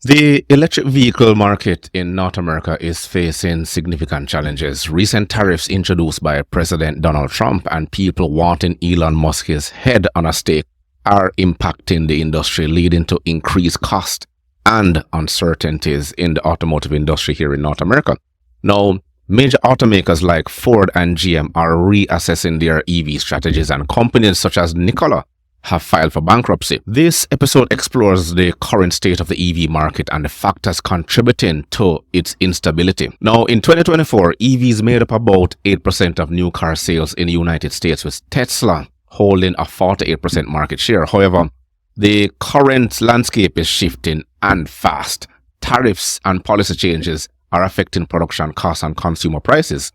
The electric vehicle market in North America is facing significant challenges. Recent tariffs introduced by President Donald Trump and people wanting Elon Musk's head on a stake are impacting the industry, leading to increased cost and uncertainties in the automotive industry here in North America. Now, major automakers like Ford and GM are reassessing their EV strategies, and companies such as Nikola have filed for bankruptcy. This episode explores the current state of the EV market and the factors contributing to its instability. Now, in 2024, EVs made up about 8% of new car sales in the United States, with Tesla holding a 48% market share. However, the current landscape is shifting and fast. Tariffs and policy changes are affecting production costs and consumer prices.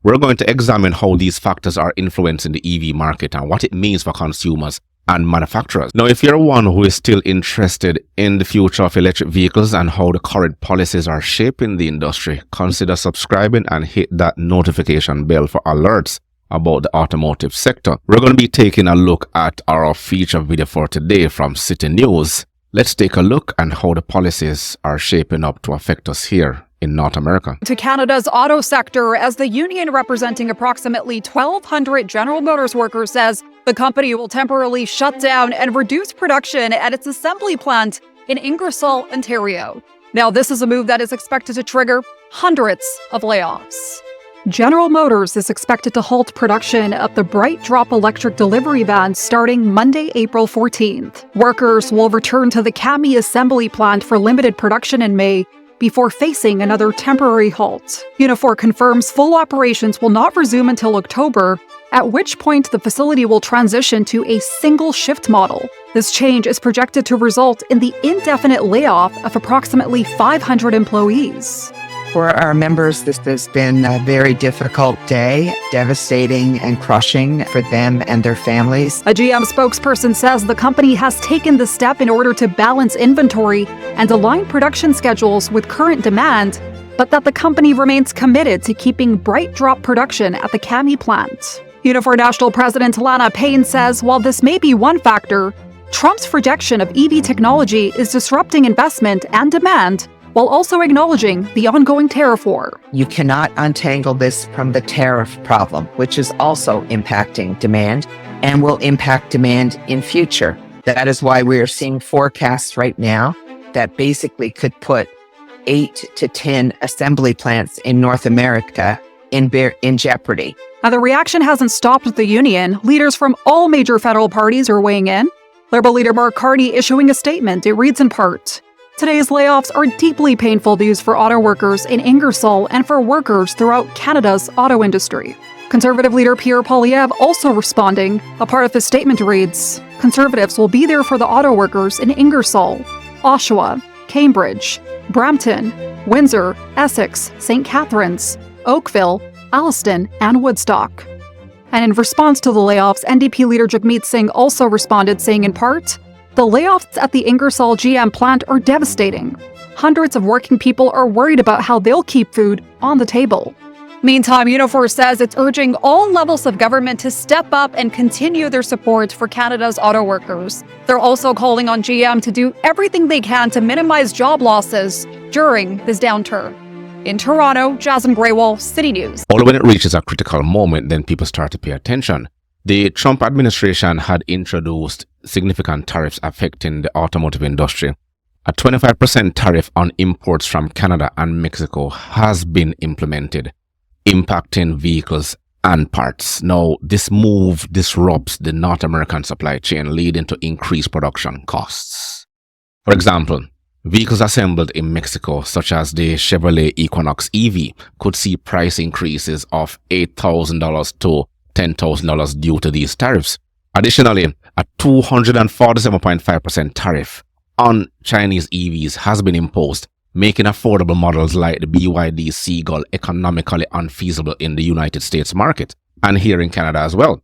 We're going to examine how these factors are influencing the EV market and what it means for consumers and manufacturers. Now, if you're one who is still interested in the future of electric vehicles and how the current policies are shaping the industry, consider subscribing and hit that notification bell for alerts about the automotive sector. We're going to be taking a look at our feature video for today from City News. Let's take a look at how the policies are shaping up to affect us here in North America. To Canada's auto sector, as the union representing approximately 1,200 General Motors workers says the company will temporarily shut down and reduce production at its assembly plant in Ingersoll, Ontario. Now, this is a move that is expected to trigger hundreds of layoffs. General Motors is expected to halt production of the Bright Drop electric delivery van starting Monday, April 14th. Workers will return to the Cami assembly plant for limited production in May before facing another temporary halt. Unifor confirms full operations will not resume until October, at which point the facility will transition to a single shift model. This change is projected to result in the indefinite layoff of approximately 500 employees. For our members, this has been a very difficult day, devastating and crushing for them and their families. A GM spokesperson says the company has taken the step in order to balance inventory and align production schedules with current demand, but that the company remains committed to keeping Bright Drop production at the Cami plant. Unifor National President Lana Payne says while this may be one factor, Trump's rejection of EV technology is disrupting investment and demand, while also acknowledging the ongoing tariff war. You cannot untangle this from the tariff problem, which is also impacting demand and will impact demand in future. That is why we are seeing forecasts right now that basically could put 8 to 10 assembly plants in North America in jeopardy. Now, the reaction hasn't stopped with the union. Leaders from all major federal parties are weighing in. Liberal leader Mark Carney issuing a statement. It reads in part, "Today's layoffs are deeply painful news for auto workers in Ingersoll and for workers throughout Canada's auto industry." Conservative leader Pierre Poilievre also responding. A part of his statement reads, "Conservatives will be there for the auto workers in Ingersoll, Oshawa, Cambridge, Brampton, Windsor, Essex, St. Catharines, Oakville, Alliston, and Woodstock." And in response to the layoffs, NDP leader Jagmeet Singh also responded, saying in part, "The layoffs at the Ingersoll GM plant are devastating. Hundreds of working people are worried about how they'll keep food on the table." Meantime, Unifor says it's urging all levels of government to step up and continue their support for Canada's auto workers. They're also calling on GM to do everything they can to minimize job losses during this downturn. In Toronto, Jasmine Graywall, City News. Only when it reaches a critical moment, then people start to pay attention. The Trump administration had introduced significant tariffs affecting the automotive industry. A 25% tariff on imports from Canada and Mexico has been implemented, impacting vehicles and parts. Now, this move disrupts the North American supply chain, leading to increased production costs. For example, vehicles assembled in Mexico, such as the Chevrolet Equinox EV, could see price increases of $8,000 to $10,000 due to these tariffs. Additionally, a 247.5% tariff on Chinese EVs has been imposed, making affordable models like the BYD Seagull economically unfeasible in the United States market and here in Canada as well.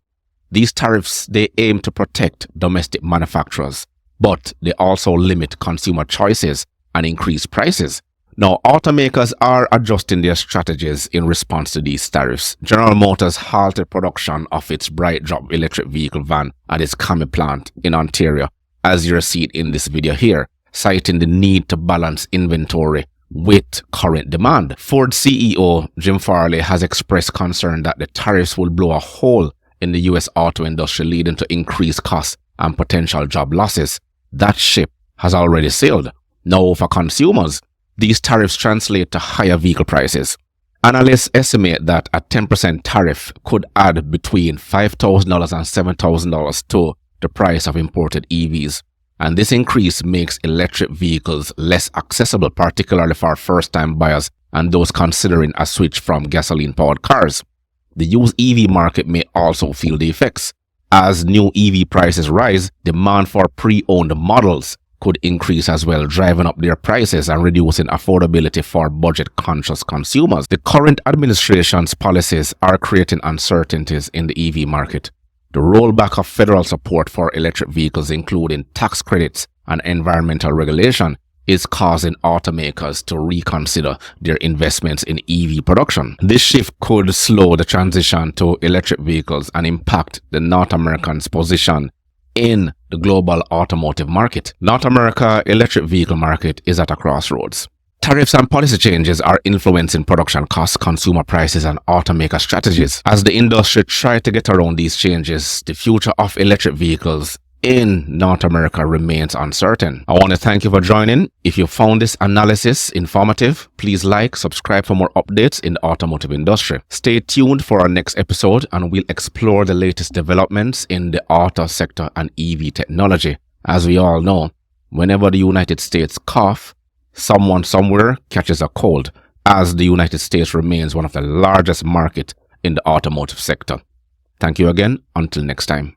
These tariffs, they aim to protect domestic manufacturers, but they also limit consumer choices and increase prices. Now, automakers are adjusting their strategies in response to these tariffs. General Motors halted production of its Bright Drop electric vehicle van at its Cami plant in Ontario, as you're seeing in this video here, citing the need to balance inventory with current demand. Ford CEO Jim Farley has expressed concern that the tariffs will blow a hole in the US auto industry, leading to increased costs and potential job losses. That ship has already sailed. Now for consumers, these tariffs translate to higher vehicle prices. Analysts estimate that a 10% tariff could add between $5,000 and $7,000 to the price of imported EVs. And this increase makes electric vehicles less accessible, particularly for first-time buyers and those considering a switch from gasoline-powered cars. The used EV market may also feel the effects. As new EV prices rise, demand for pre-owned models could increase as well, driving up their prices and reducing affordability for budget-conscious consumers. The current administration's policies are creating uncertainties in the EV market. The rollback of federal support for electric vehicles, including tax credits and environmental regulation, is causing automakers to reconsider their investments in EV production. This shift could slow the transition to electric vehicles and impact the North American's position in the global automotive market. North America electric vehicle market is at a crossroads. Tariffs and policy changes are influencing production costs, consumer prices, and automaker strategies. As the industry tries to get around these changes, the future of electric vehicles in North America remains uncertain. I want to thank you for joining. If you found this analysis informative, please like, subscribe for more updates in the automotive industry. Stay tuned for our next episode and we'll explore the latest developments in the auto sector and EV technology. As we all know, whenever the United States cough, someone somewhere catches a cold, as the United States remains one of the largest markets in the automotive sector. Thank you again. Until next time.